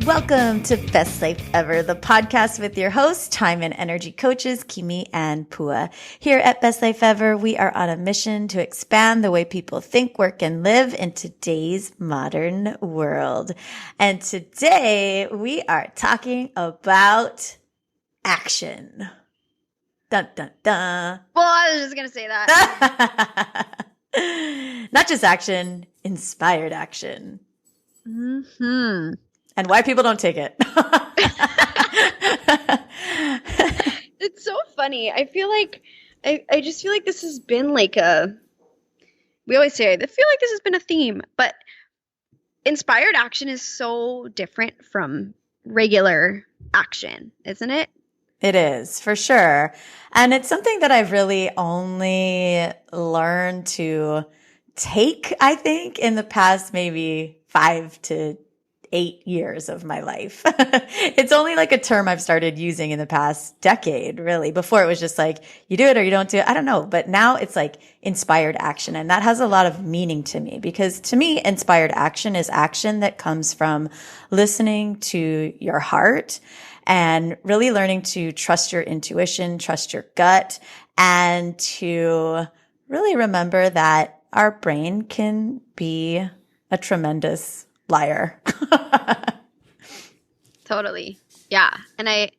Welcome to Best Life Ever, the podcast with your hosts, time and energy coaches, Kimi and Pua. Here at Best Life Ever, we are on a mission to expand the way people think, work, and live in today's modern world. And today we are talking about action. Dun, dun, dun. Well, I was just going to say that. Not just action, inspired action. Mm-hmm. And why people don't take it. It's so funny. I feel like, I just feel like this has been like we always say, I feel like this has been a theme, but inspired action is so different from regular action, isn't it? It is, for sure. And it's something that I've really only learned to take, I think, in the past maybe 5 to 8 years of my life. It's only like a term I've started using in the past decade, really. Before it was just like, you do it or you don't do it. I don't know. But now it's like inspired action. And that has a lot of meaning to me, because to me, inspired action is action that comes from listening to your heart and really learning to trust your intuition, trust your gut, and to really remember that our brain can be a tremendous liar. Totally. Yeah. And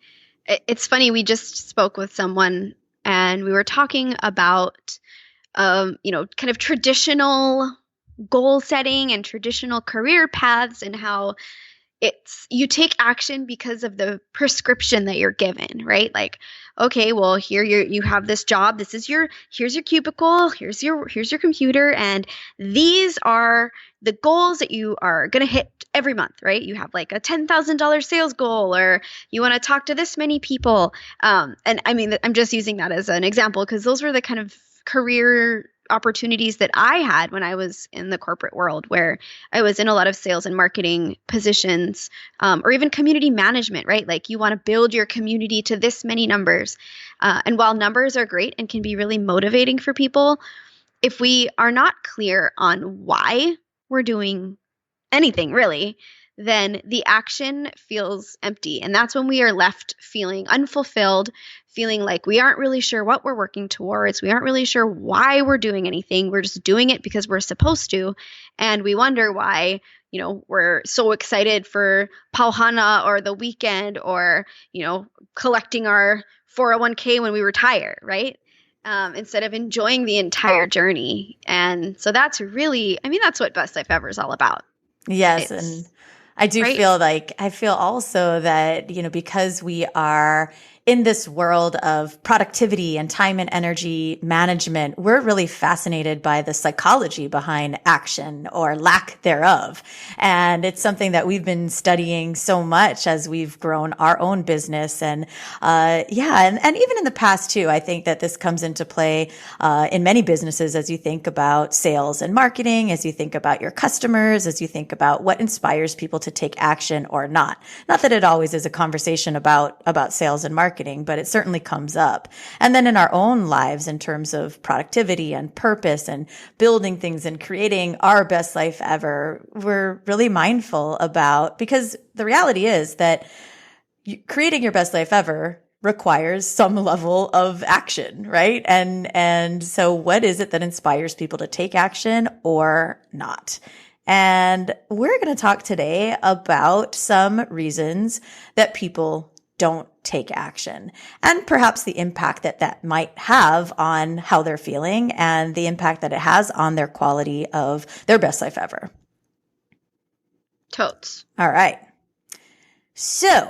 it's funny. We just spoke with someone and we were talking about, kind of traditional goal setting and traditional career paths, and how you take action because of the prescription that you're given, right? Like, okay, well, here you have this job. Here's your cubicle. Here's your computer. And these are the goals that you are going to hit every month, right? You have like a $10,000 sales goal, or you want to talk to this many people. And I mean, I'm just using that as an example because those were the kind of career opportunities that I had when I was in the corporate world, where I was in a lot of sales and marketing positions, or even community management, right? Like you want to build your community to this many numbers. And while numbers are great and can be really motivating for people, if we are not clear on why we're doing anything really, then the action feels empty. And that's when we are left feeling unfulfilled, feeling like we aren't really sure what we're working towards. We aren't really sure why we're doing anything. We're just doing it because we're supposed to. And we wonder why, we're so excited for Pauhana or the weekend, or, collecting our 401k when we retire, right? Instead of enjoying the entire journey. And so that's really, that's what Best Life Ever is all about. Yes. And I do feel also that, because we are in this world of productivity and time and energy management, we're really fascinated by the psychology behind action or lack thereof. And it's something that we've been studying so much as we've grown our own business. And, and even in the past too, I think that this comes into play, in many businesses as you think about sales and marketing, as you think about your customers, as you think about what inspires people to take action or not. Not that it always is a conversation about sales and marketing, but it certainly comes up. And then in our own lives, in terms of productivity and purpose and building things and creating our best life ever, we're really mindful about, because the reality is that creating your best life ever requires some level of action, right? And so what is it that inspires people to take action or not? And we're going to talk today about some reasons that people don't take action, and perhaps the impact that might have on how they're feeling and the impact that it has on their quality of their best life ever. Totes. All right. So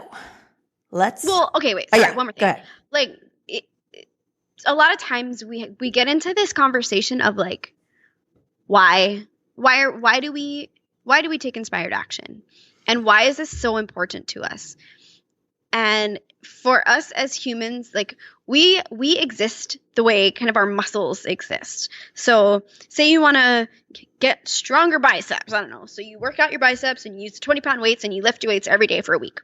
okay, wait. Sorry, one more thing. Go ahead. Like, a lot of times we get into this conversation of like, why do we take inspired action? And why is this so important to us? And for us as humans, like we exist the way kind of our muscles exist. So say you want to get stronger biceps. I don't know. So you work out your biceps and you use 20-pound weights and you lift your weights every day for a week.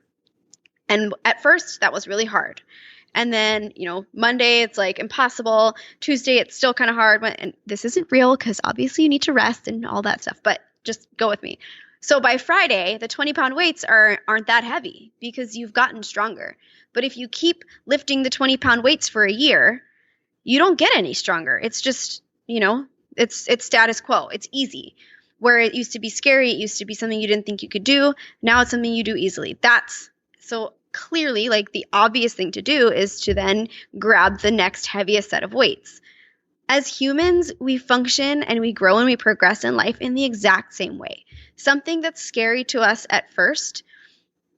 And at first that was really hard. And then, Monday it's like impossible. Tuesday it's still kind of hard. And this isn't real because obviously you need to rest and all that stuff, but just go with me. So by Friday, the 20-pound weights aren't that heavy because you've gotten stronger. But if you keep lifting the 20-pound weights for a year, you don't get any stronger. It's just, it's status quo. It's easy. Where it used to be scary, it used to be something you didn't think you could do. Now it's something you do easily. That's so clearly like the obvious thing to do is to then grab the next heaviest set of weights. As humans, we function and we grow and we progress in life in the exact same way. Something that's scary to us at first,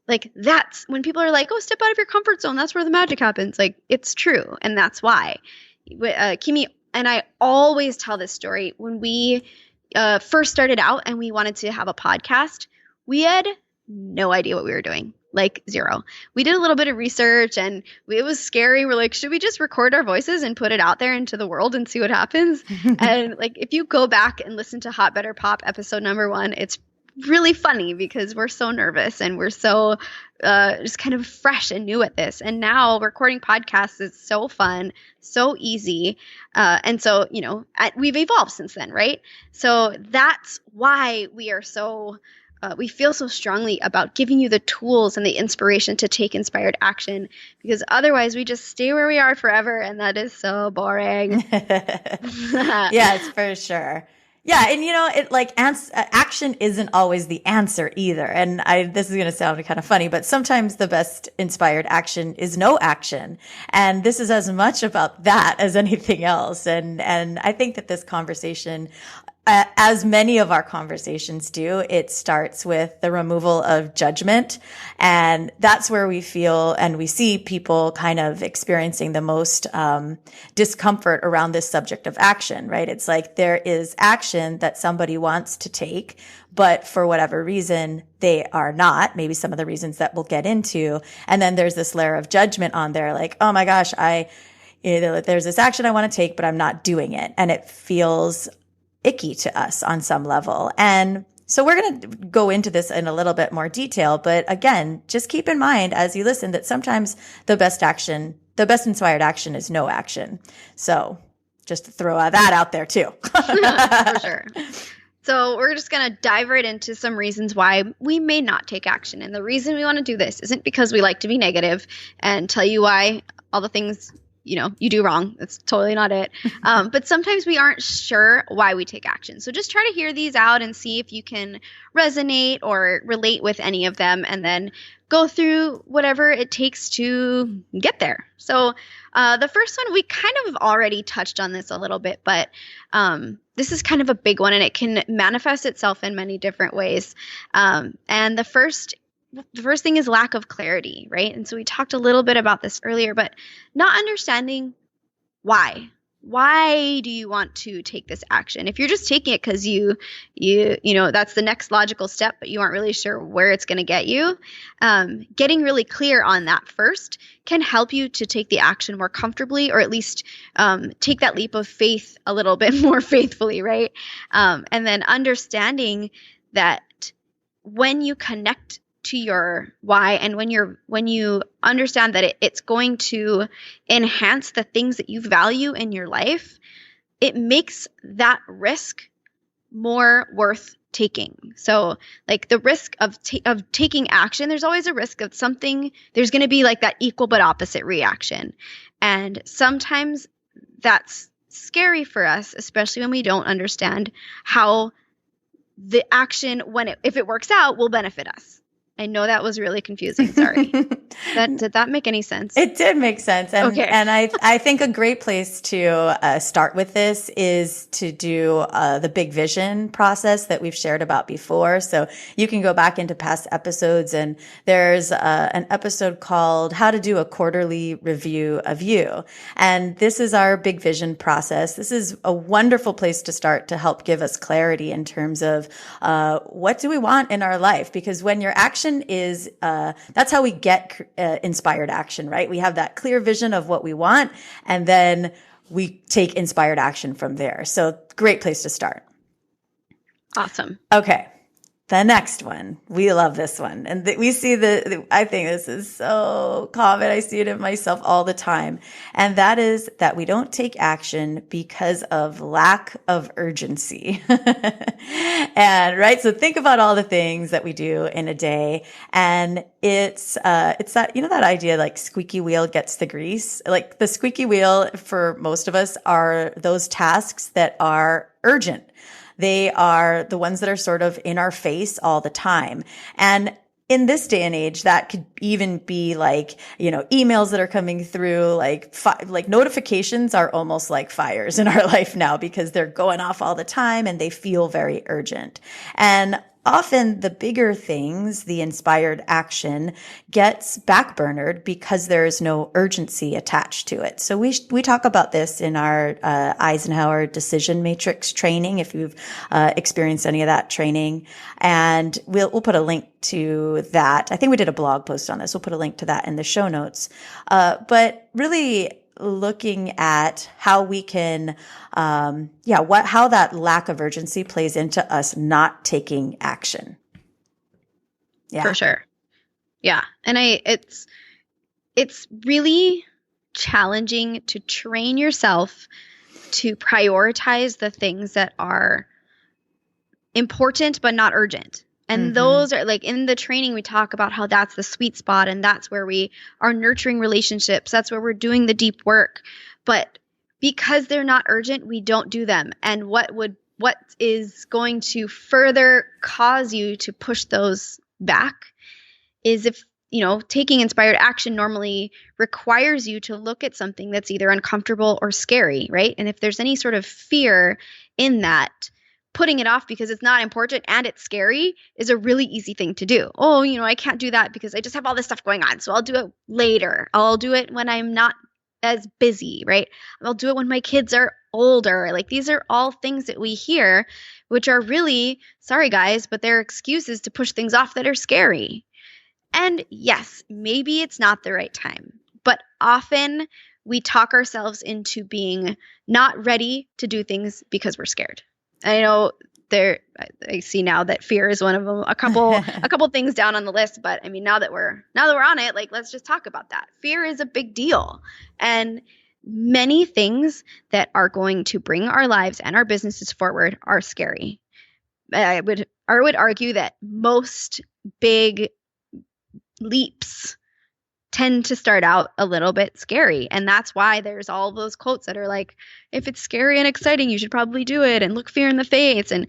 like that's when people are like, oh, step out of your comfort zone. That's where the magic happens. Like it's true. And that's why. Kimi and I always tell this story. When we first started out and we wanted to have a podcast, we had no idea what we were doing. Like zero. We did a little bit of research and it was scary. We're like, should we just record our voices and put it out there into the world and see what happens? And like, if you go back and listen to Hot Better Pop episode number 1, it's really funny because we're so nervous and we're so just kind of fresh and new at this. And now recording podcasts is so fun, so easy. And so, we've evolved since then, right? So that's why we are so we feel so strongly about giving you the tools and the inspiration to take inspired action, because otherwise we just stay where we are forever. And that is so boring. Yeah, it's for sure. Yeah. And it like action isn't always the answer either. And this is going to sound kind of funny, but sometimes the best inspired action is no action. And this is as much about that as anything else. And I think that this conversation, as many of our conversations do, it starts with the removal of judgment. And that's where we feel and we see people kind of experiencing the most discomfort around this subject of action, right? It's like there is action that somebody wants to take, but for whatever reason, they are not. Maybe some of the reasons that we'll get into. And then there's this layer of judgment on there, like, oh my gosh, there's this action I want to take, but I'm not doing it. And it feels icky to us on some level. And so we're going to go into this in a little bit more detail. But again, just keep in mind as you listen that sometimes the best inspired action is no action. So just to throw that out there too. For sure. So we're just going to dive right into some reasons why we may not take action. And the reason we want to do this isn't because we like to be negative and tell you why all the things you do wrong. That's totally not it. But sometimes we aren't sure why we take action. So just try to hear these out and see if you can resonate or relate with any of them, and then go through whatever it takes to get there. So the first one, we kind of have already touched on this a little bit, but this is kind of a big one, and it can manifest itself in many different ways. And the first thing is lack of clarity, right? And so we talked a little bit about this earlier, but not understanding why. Why do you want to take this action? If you're just taking it because you that's the next logical step, but you aren't really sure where it's going to get you, getting really clear on that first can help you to take the action more comfortably, or at least take that leap of faith a little bit more faithfully, right? And then understanding that when you connect to your why, and when you understand that it's going to enhance the things that you value in your life, it makes that risk more worth taking. So like the risk of taking action, there's always a risk of something, there's going to be like that equal but opposite reaction. And sometimes that's scary for us, especially when we don't understand how the action, if it works out, will benefit us. I know that was really confusing. Sorry. Did that make any sense? It did make sense. And, okay. And I think a great place to start with this is to do the big vision process that we've shared about before. So you can go back into past episodes, and there's an episode called How to Do a Quarterly Review of You. And this is our big vision process. This is a wonderful place to start to help give us clarity in terms of what do we want in our life? Because when your action is, that's how we get inspired action, right? We have that clear vision of what we want, and then we take inspired action from there. So great place to start. Awesome. Okay. The next one, we love this one. And we see I think this is so common. I see it in myself all the time. And that is that we don't take action because of lack of urgency. And right. So think about all the things that we do in a day. And it's that, that idea like squeaky wheel gets the grease. Like the squeaky wheel for most of us are those tasks that are urgent. They are the ones that are sort of in our face all the time. And in this day and age, that could even be like, emails that are coming through, like notifications are almost like fires in our life now because they're going off all the time and they feel very urgent. And often the bigger things, the inspired action, gets backburnered because there is no urgency attached to it. So we talk about this in our Eisenhower Decision Matrix training, if you've experienced any of that training. And we'll put a link to that. I think we did a blog post on this. We'll put a link to that in the show notes. But really looking at how we can, how that lack of urgency plays into us not taking action. Yeah. For sure. Yeah. And it's really challenging to train yourself to prioritize the things that are important, but not urgent. And those are like in the training, we talk about how that's the sweet spot and that's where we are nurturing relationships. That's where we're doing the deep work. But because they're not urgent, we don't do them. And what is going to further cause you to push those back is if, taking inspired action normally requires you to look at something that's either uncomfortable or scary, right? And if there's any sort of fear in that, putting it off because it's not important and it's scary is a really easy thing to do. Oh, I can't do that because I just have all this stuff going on. So I'll do it later. I'll do it when I'm not as busy, right? I'll do it when my kids are older. Like these are all things that we hear, which are really, sorry guys, but they're excuses to push things off that are scary. And yes, maybe it's not the right time, but often we talk ourselves into being not ready to do things because we're scared. I know I see now that fear is one of them, a couple things down on the list, but I mean, now that we're on it, like, let's just talk about that. Fear is a big deal. And many things that are going to bring our lives and our businesses forward are scary. I would argue that most big leaps tend to start out a little bit scary. And that's why there's all those quotes that are like, if it's scary and exciting, you should probably do it and look fear in the face and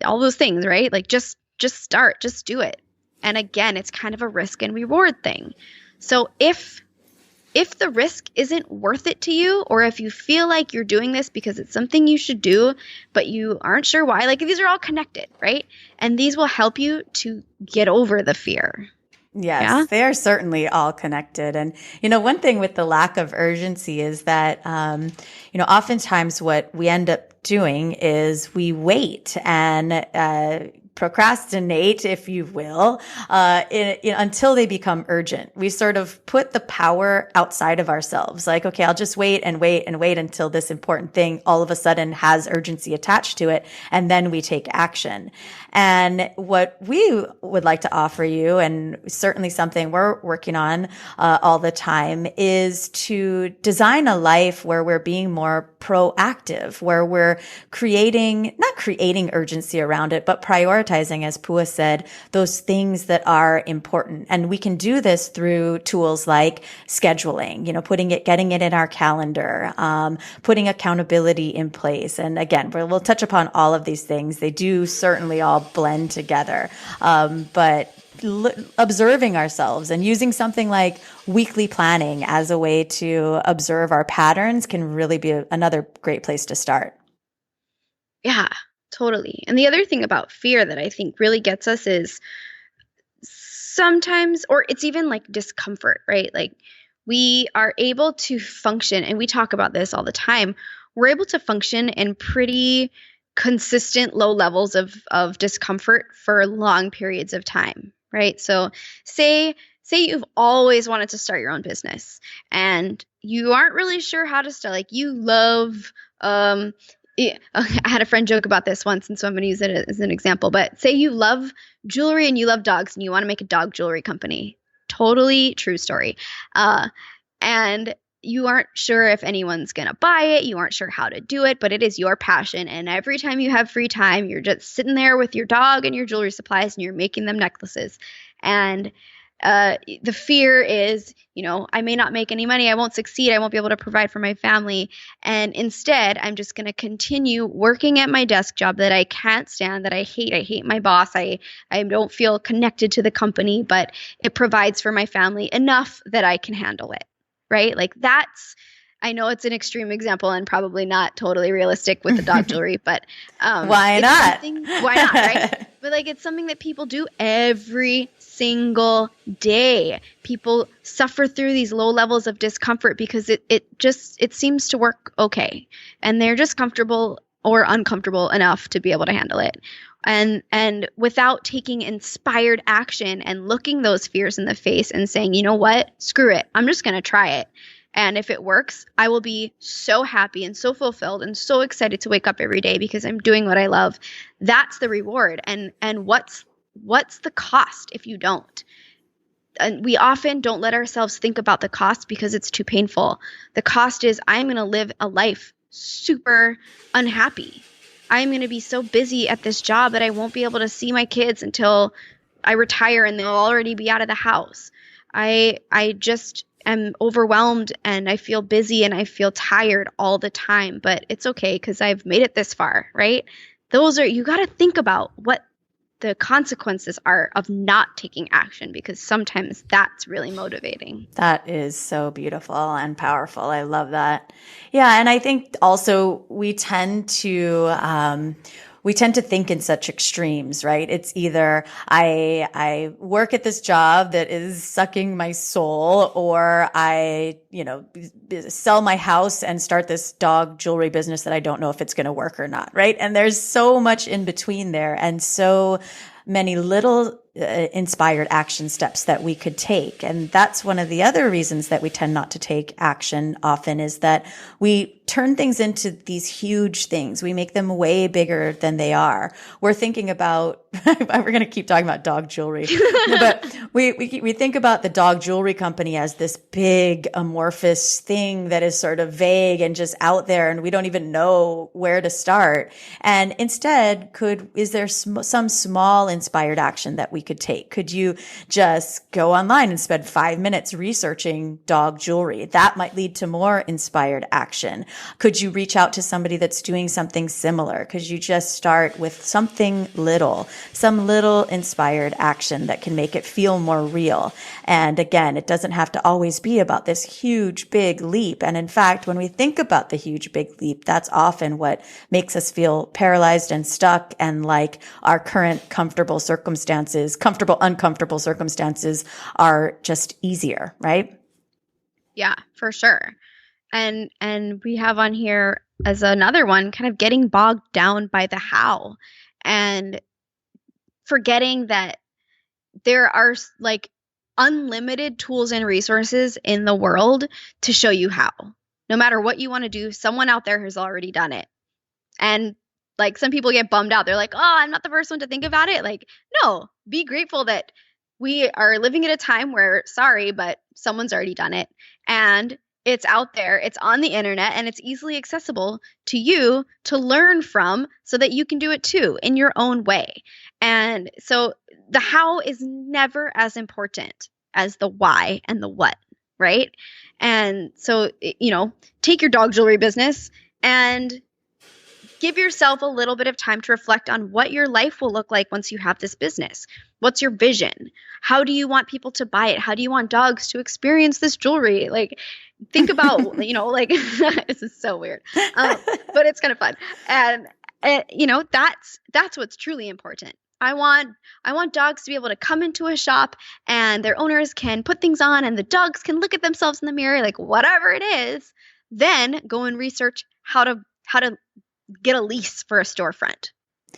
all those things, right? Like just start, just do it. And again, it's kind of a risk and reward thing. So if the risk isn't worth it to you, or if you feel like you're doing this because it's something you should do, but you aren't sure why, like these are all connected, right? And these will help you to get over the fear. Yes, they are certainly all connected. And, one thing with the lack of urgency is that, oftentimes what we end up doing is we wait and, procrastinate, if you will, until they become urgent. We sort of put the power outside of ourselves. Like, okay, I'll just wait and wait and wait until this important thing all of a sudden has urgency attached to it. And then we take action. And what we would like to offer you, and certainly something we're working on all the time, is to design a life where we're being more proactive, where we're not creating urgency around it, but prioritizing, as Pua said, those things that are important. And we can do this through tools like scheduling, getting it in our calendar, putting accountability in place. And again, we'll touch upon all of these things. They do certainly all blend together. But observing ourselves and using something like weekly planning as a way to observe our patterns can really be another great place to start. Yeah, totally. And the other thing about fear that I think really gets us is sometimes, or it's even like discomfort, right? Like we are able to function, and we talk about this all the time. We're able to function in pretty consistent low levels of discomfort for long periods of time, right? So say you've always wanted to start your own business and you aren't really sure how to start. Like you love Yeah, okay, I had a friend joke about this once, and so I'm going to use it as an example. But say you love jewelry and you love dogs and you want to make a dog jewelry company. Totally true story. And you aren't sure if anyone's going to buy it. You aren't sure how to do it, but it is your passion. And every time you have free time, you're just sitting there with your dog and your jewelry supplies and you're making them necklaces. And the fear is, I may not make any money. I won't succeed. I won't be able to provide for my family. And instead, I'm just going to continue working at my desk job that I can't stand, that I hate. I hate my boss. I don't feel connected to the company, but it provides for my family enough that I can handle it. Right? Like I know it's an extreme example and probably not totally realistic with the dog jewelry, but why not? Why not, right? But like it's something that people do every single day. People suffer through these low levels of discomfort because it seems to work okay, and they're just comfortable or uncomfortable enough to be able to handle it. And without taking inspired action and looking those fears in the face and saying, you know what, screw it, I'm just going to try it. And if it works, I will be so happy and so fulfilled and so excited to wake up every day because I'm doing what I love. That's the reward. And what's the cost if you don't? And we often don't let ourselves think about the cost because it's too painful. The cost is I'm going to live a life super unhappy. I'm going to be so busy at this job that I won't be able to see my kids until I retire and they'll already be out of the house. I just am overwhelmed and I feel busy and I feel tired all the time, but it's okay because I've made it this far, right? You got to think about what the consequences are of not taking action, because sometimes that's really motivating. That is so beautiful and powerful. I love that. Yeah. And I think also we tend to think in such extremes, right? It's either I work at this job that is sucking my soul, or I, sell my house and start this dog jewelry business that I don't know if it's going to work or not, right? And there's so much in between there, and so many little inspired action steps that we could take. And that's one of the other reasons that we tend not to take action often, is that we turn things into these huge things. We make them way bigger than they are. We're thinking about, we're going to keep talking about dog jewelry, but we think about the dog jewelry company as this big amorphous thing that is sort of vague and just out there, and we don't even know where to start. And instead, is there some small inspired action that we could take? Could you just go online and spend 5 minutes researching dog jewelry? That might lead to more inspired action. Could you reach out to somebody that's doing something similar? Could you just start with something little, some little inspired action that can make it feel more real? And again, it doesn't have to always be about this huge, big leap. And in fact, when we think about the huge, big leap, that's often what makes us feel paralyzed and stuck, and like our current uncomfortable circumstances are just easier, right? Yeah, for sure. And we have on here as another one, kind of getting bogged down by the how, and forgetting that there are like unlimited tools and resources in the world to show you how. No matter what you want to do, someone out there has already done it. And like some people get bummed out. They're like, oh, I'm not the first one to think about it. Like, no, be grateful that we are living at a time where, sorry, but someone's already done it. And it's out there, it's on the internet, and it's easily accessible to you to learn from so that you can do it too in your own way. And so the how is never as important as the why and the what, right? And so, take your dog jewelry business and give yourself a little bit of time to reflect on what your life will look like once you have this business. What's your vision? How do you want people to buy it? How do you want dogs to experience this jewelry? Like, think about, this is so weird, but it's kind of fun. And, that's what's truly important. I want dogs to be able to come into a shop and their owners can put things on and the dogs can look at themselves in the mirror, like whatever it is, then go and research how to get a lease for a storefront,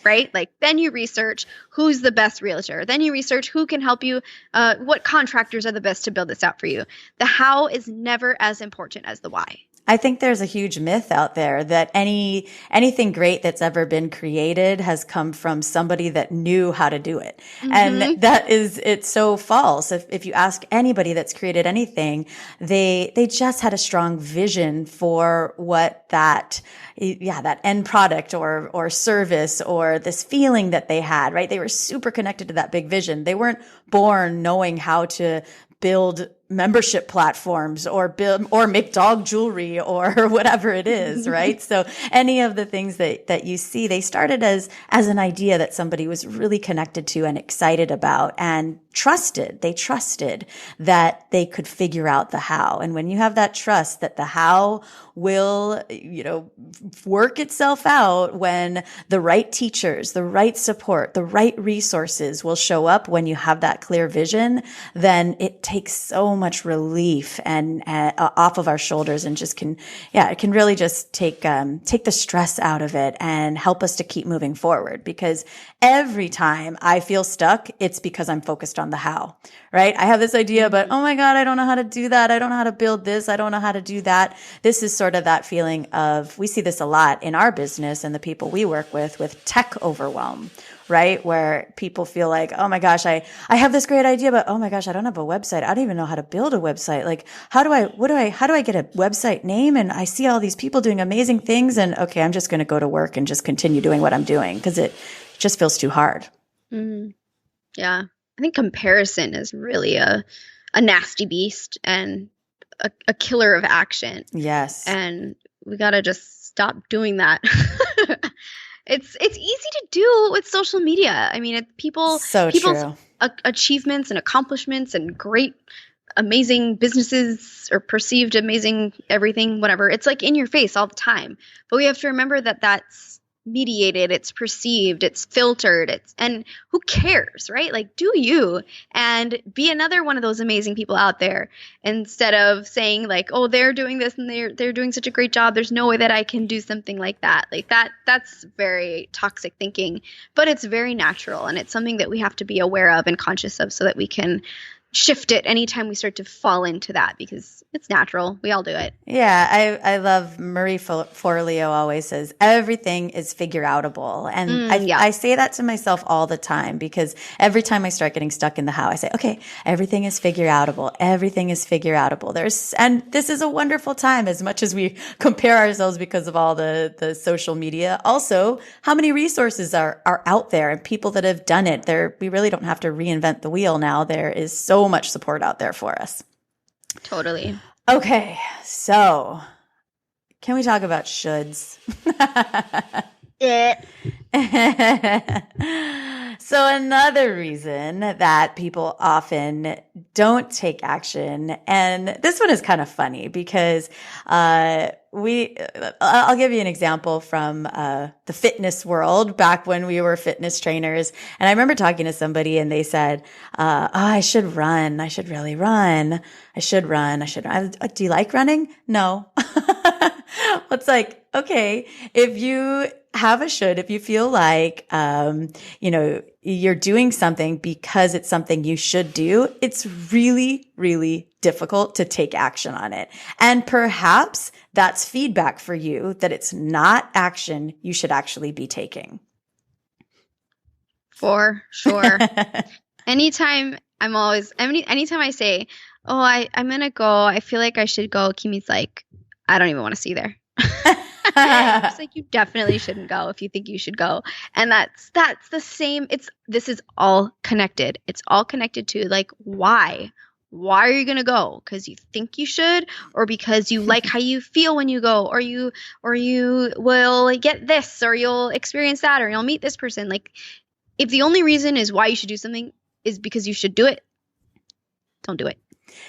right? Like then you research who's the best realtor. Then you research who can help you, what contractors are the best to build this out for you. The how is never as important as the why. I think there's a huge myth out there that anything great that's ever been created has come from somebody that knew how to do it. And it's so false. If you ask anybody that's created anything, they just had a strong vision for what that end product or service or this feeling that they had, right? They were super connected to that big vision. They weren't born knowing how to build membership platforms or build or make dog jewelry or whatever it is, right? So any of the things that you see, they started as an idea that somebody was really connected to and excited about and trusted. They trusted that they could figure out the how. And when you have that trust that the how will, work itself out when the right teachers, the right support, the right resources will show up when you have that clear vision, then it takes so much relief and off of our shoulders and just it can really just take the stress out of it and help us to keep moving forward. Because every time I feel stuck, it's because I'm focused on the how, right? I have this idea, but oh my God, I don't know how to do that. I don't know how to build this. I don't know how to do that. This is sort of that feeling of, we see this a lot in our business and the people we work with tech overwhelm, right? Where people feel like, oh my gosh, I have this great idea, but oh my gosh, I don't have a website. I don't even know how to build a website. Like, how do I get a website name? And I see all these people doing amazing things and okay, I'm just going to go to work and just continue doing what I'm doing because it just feels too hard. Mm-hmm. Yeah. I think comparison is really a nasty beast and a killer of action. Yes. And we got to just stop doing that. It's easy to do with social media. I mean, people's achievements and accomplishments and great, amazing businesses or perceived amazing everything, whatever. It's like in your face all the time. But we have to remember that that's mediated, it's perceived, it's filtered, and who cares, right? Like, do you and be another one of those amazing people out there instead of saying like, oh, they're doing this and they're doing such a great job, there's no way that I can do something like that. Like that's very toxic thinking, but it's very natural and it's something that we have to be aware of and conscious of so that we can shift it anytime we start to fall into that because it's natural. We all do it. Yeah. I love Marie Forleo always says everything is figure outable. And I say that to myself all the time because every time I start getting stuck in the how, I say, okay, everything is figure outable. Everything is figure outable. And this is a wonderful time as much as we compare ourselves because of all the social media. Also, how many resources are out there and people that have done it we really don't have to reinvent the wheel now. There is so much support out there for us. Totally. Okay, so can we talk about shoulds? So another reason that people often don't take action, and this one is kind of funny because I'll give you an example from the fitness world back when we were fitness trainers. And I remember talking to somebody and they said, I should run. I should really run. I should run. Do you like running? No. It's like, okay, if you if you feel like, you're doing something because it's something you should do, it's really, really difficult to take action on it. And perhaps that's feedback for you that it's not action you should actually be taking. For sure. Anytime I say, oh, I'm going to go, I feel like I should go, Kimi's like, I don't even want to see there. It's like, you definitely shouldn't go if you think you should go. And that's the same. This is all connected. It's all connected to like, why are you going to go? Because you think you should, or because you like how you feel when you go, or you will get this, or you'll experience that, or you'll meet this person. Like, if the only reason is why you should do something is because you should do it, don't do it.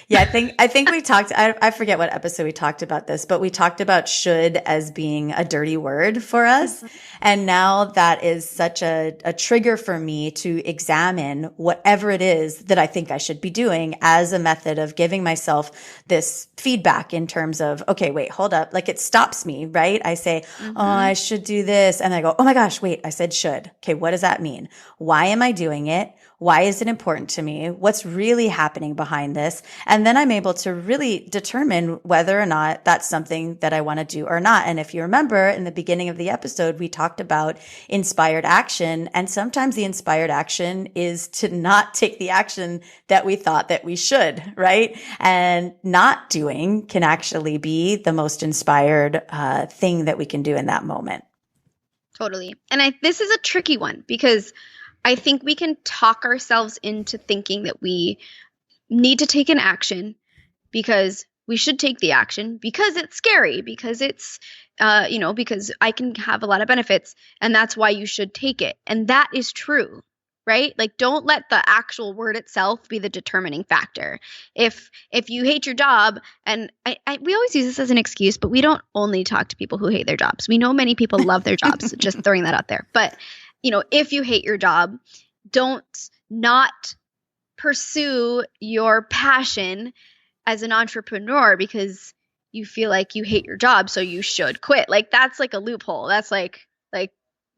Yeah, I think we talked, I forget what episode we talked about this, but we talked about should as being a dirty word for us. Mm-hmm. And now that is such a trigger for me to examine whatever it is that I think I should be doing as a method of giving myself this feedback in terms of, okay, wait, hold up. Like, it stops me, right? I say, oh, I should do this. And I go, oh my gosh, wait, I said should. Okay, what does that mean? Why am I doing it? Why is it important to me? What's really happening behind this? And then I'm able to really determine whether or not that's something that I want to do or not. And if you remember in the beginning of the episode, we talked about inspired action. And sometimes the inspired action is to not take the action that we thought that we should, right? And not doing can actually be the most inspired thing that we can do in that moment. Totally. And this is a tricky one because I think we can talk ourselves into thinking that we need to take an action because we should take the action because it's scary, because it's, because I can have a lot of benefits and that's why you should take it. And that is true, right? Like, don't let the actual word itself be the determining factor. If you hate your job, and we always use this as an excuse, but we don't only talk to people who hate their jobs. We know many people love their jobs, just throwing that out there. But, if you hate your job, don't not pursue your passion as an entrepreneur because you feel like you hate your job, so you should quit. Like, that's like a loophole. That's like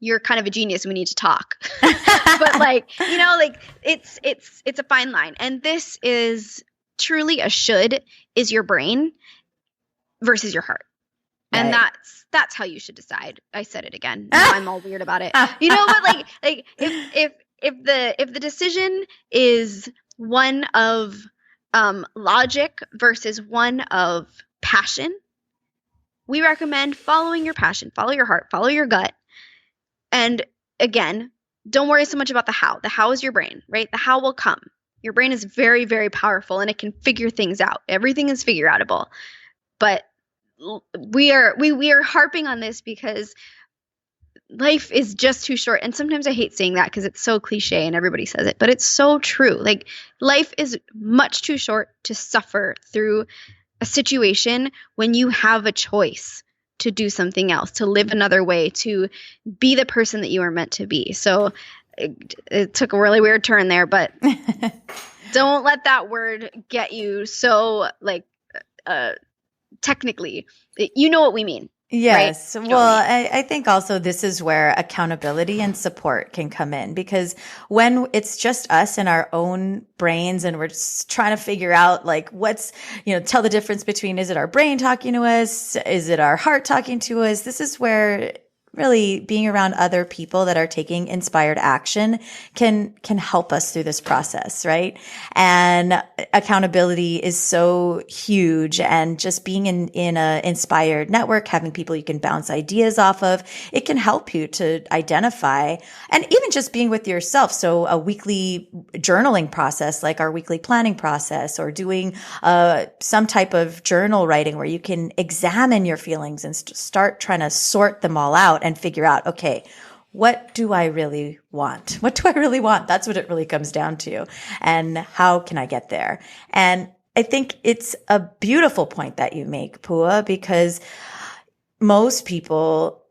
you're kind of a genius. We need to talk. But it's a fine line. And this is truly a should is your brain versus your heart. Right. And that's how you should decide. I said it again. Now I'm all weird about it. But if the decision is one of logic versus one of passion, we recommend following your passion, follow your heart, follow your gut. And again, don't worry so much about the how. The how is your brain, right? The how will come. Your brain is very, very powerful and it can figure things out. Everything is figure outable. But we are harping on this because life is just too short. And sometimes I hate saying that because it's so cliche and everybody says it, but it's so true. Like, life is much too short to suffer through a situation when you have a choice to do something else, to live another way, to be the person that you are meant to be. So it took a really weird turn there, but don't let that word get you so technically. You know what we mean. Yes. Right? Well, I think also this is where accountability and support can come in, because when it's just us in our own brains and we're just trying to figure out what's, tell the difference between, is it our brain talking to us? Is it our heart talking to us? This is where really being around other people that are taking inspired action can help us through this process, right? And accountability is so huge, and just being in a inspired network, having people you can bounce ideas off of, it can help you to identify, and even just being with yourself. So a weekly journaling process, like our weekly planning process, or doing some type of journal writing where you can examine your feelings and start trying to sort them all out and figure out, okay, what do I really want? What do I really want? That's what it really comes down to. And how can I get there? And I think it's a beautiful point that you make, Pua, because most people,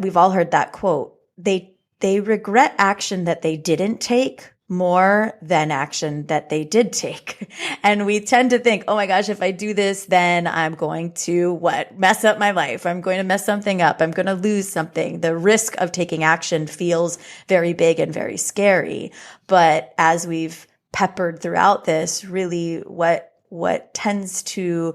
we've all heard that quote, they regret action that they didn't take more than action that they did take. And we tend to think, oh my gosh, if I do this, then I'm going to mess up my life. I'm going to mess something up. I'm going to lose something. The risk of taking action feels very big and very scary. But as we've peppered throughout this, really what tends to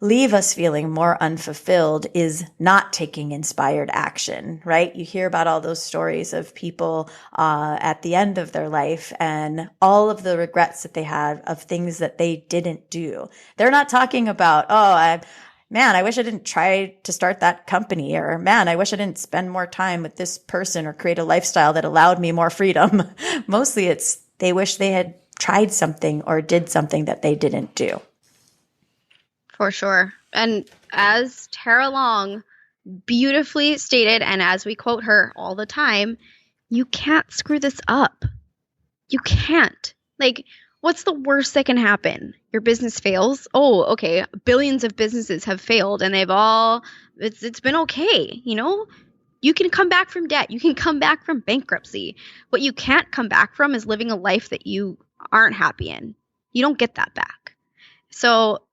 leave us feeling more unfulfilled is not taking inspired action, right? You hear about all those stories of people at the end of their life and all of the regrets that they had of things that they didn't do. They're not talking about, man, I wish I didn't try to start that company, or man, I wish I didn't spend more time with this person or create a lifestyle that allowed me more freedom. Mostly it's they wish they had tried something or did something that they didn't do. For sure. And as Tara Long beautifully stated, and as we quote her all the time, you can't screw this up. You can't. What's the worst that can happen? Your business fails? Oh, okay. Billions of businesses have failed and it's been okay. You can come back from debt. You can come back from bankruptcy. What you can't come back from is living a life that you aren't happy in. You don't get that back. So,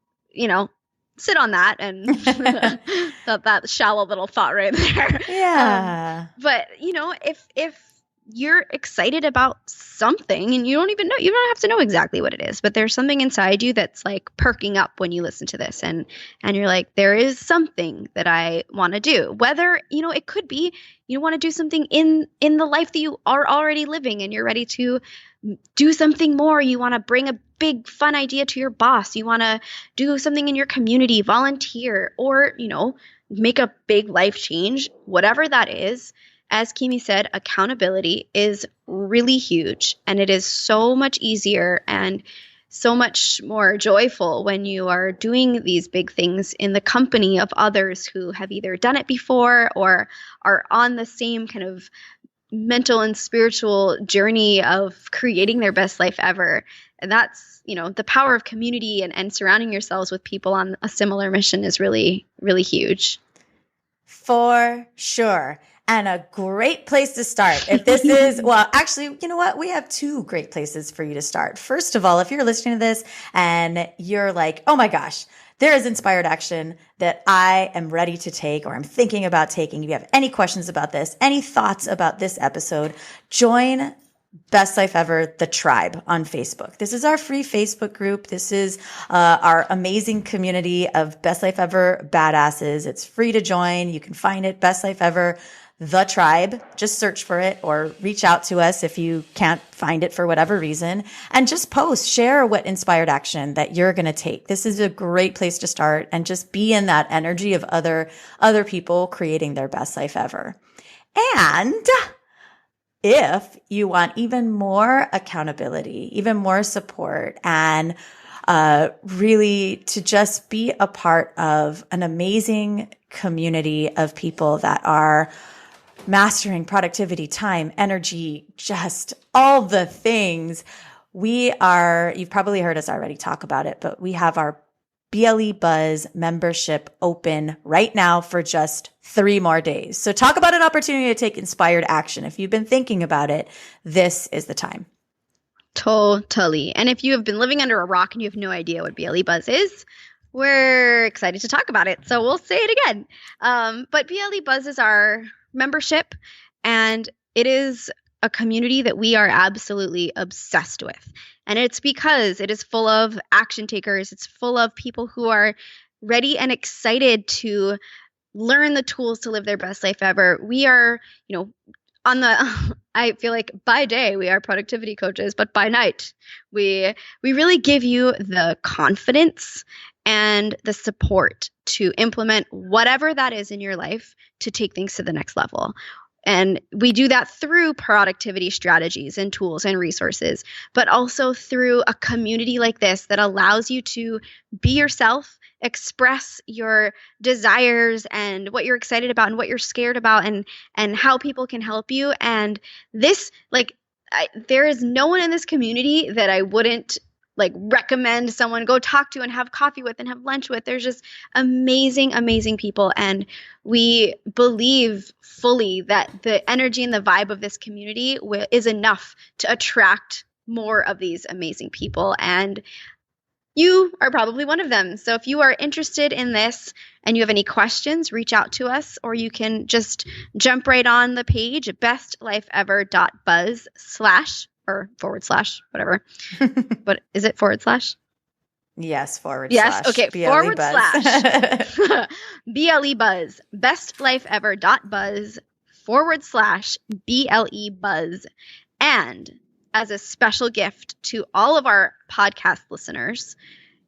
sit on that and that shallow little thought right there. Yeah. But if you're excited about something and you don't even know, you don't have to know exactly what it is, but there's something inside you that's like perking up when you listen to this, and you're like, there is something that I want to do. Whether, it could be you want to do something in the life that you are already living and you're ready to do something more. You want to bring a big fun idea to your boss. You want to do something in your community, volunteer, or, make a big life change. Whatever that is, as Kimi said, accountability is really huge, and it is so much easier and so much more joyful when you are doing these big things in the company of others who have either done it before or are on the same kind of mental and spiritual journey of creating their best life ever. And that's, the power of community and surrounding yourselves with people on a similar mission is really, really huge. For sure. And a great place to start. If this is, well, actually, you know what? We have two great places for you to start. First of all, if you're listening to this and you're like, oh my gosh, there is inspired action that I am ready to take or I'm thinking about taking. If you have any questions about this, any thoughts about this episode, join Best Life Ever, the tribe on Facebook. This is our free Facebook group. This is our amazing community of Best Life Ever badasses. It's free to join. You can find it, Best Life Ever, the tribe. Just search for it or reach out to us if you can't find it for whatever reason, and just share what inspired action that you're going to take. This is a great place to start and just be in that energy of other people creating their best life ever. And if you want even more accountability, even more support, and really to just be a part of an amazing community of people that are mastering productivity, time, energy, just all the things, you've probably heard us already talk about it, but we have our BLE Buzz membership open right now for just 3 more days. So talk about an opportunity to take inspired action. If you've been thinking about it, this is the time. Totally. And if you have been living under a rock and you have no idea what BLE Buzz is, we're excited to talk about it. So we'll say it again. But BLE Buzz is our membership, and it is a community that we are absolutely obsessed with. And it's because it is full of action takers. It's full of people who are ready and excited to learn the tools to live their best life ever. We are, I feel like by day we are productivity coaches, but by night we really give you the confidence and the support to implement whatever that is in your life to take things to the next level. And we do that through productivity strategies and tools and resources, but also through a community like this that allows you to be yourself, express your desires and what you're excited about and what you're scared about, and how people can help you. And this, there is no one in this community that I wouldn't recommend someone go talk to and have coffee with and have lunch with. There's just amazing, amazing people. And we believe fully that the energy and the vibe of this community is enough to attract more of these amazing people. And you are probably one of them. So if you are interested in this and you have any questions, reach out to us, or you can just jump right on the page at bestlifeever.buzz/ or / whatever. But is it /? Yes, / Yes. Okay. BLE Buzz. BLE Buzz. Bestlifeever.buzz / BLE Buzz. And as a special gift to all of our podcast listeners,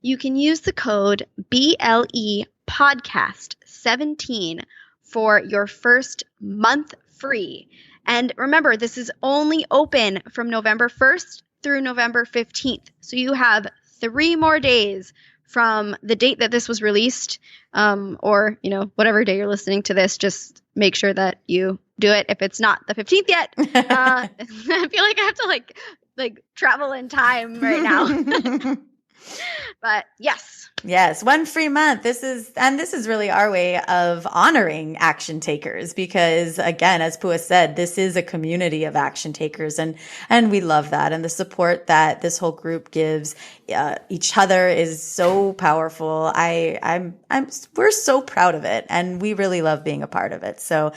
you can use the code BLE Podcast 17 for your first month free. And remember, this is only open from November 1st through November 15th. So you have 3 more days from the date that this was released, or, whatever day you're listening to this. Just make sure that you do it if it's not the 15th yet. I feel like I have to travel in time right now. But yes. Yes, one free month. This is really our way of honoring action takers because again, as Pua said, this is a community of action takers and we love that. And the support that this whole group gives each other is so powerful. We're so proud of it and we really love being a part of it. So,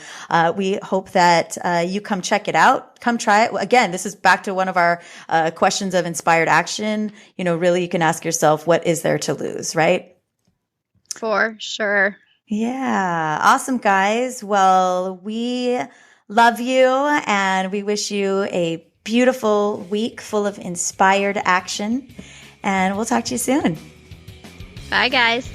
we hope that, you come check it out. Come try it. Again, this is back to one of our questions of inspired action. Really you can ask yourself, what is there to lose, right? For sure. Yeah. Awesome, guys. Well, we love you and we wish you a beautiful week full of inspired action. And we'll talk to you soon. Bye, guys.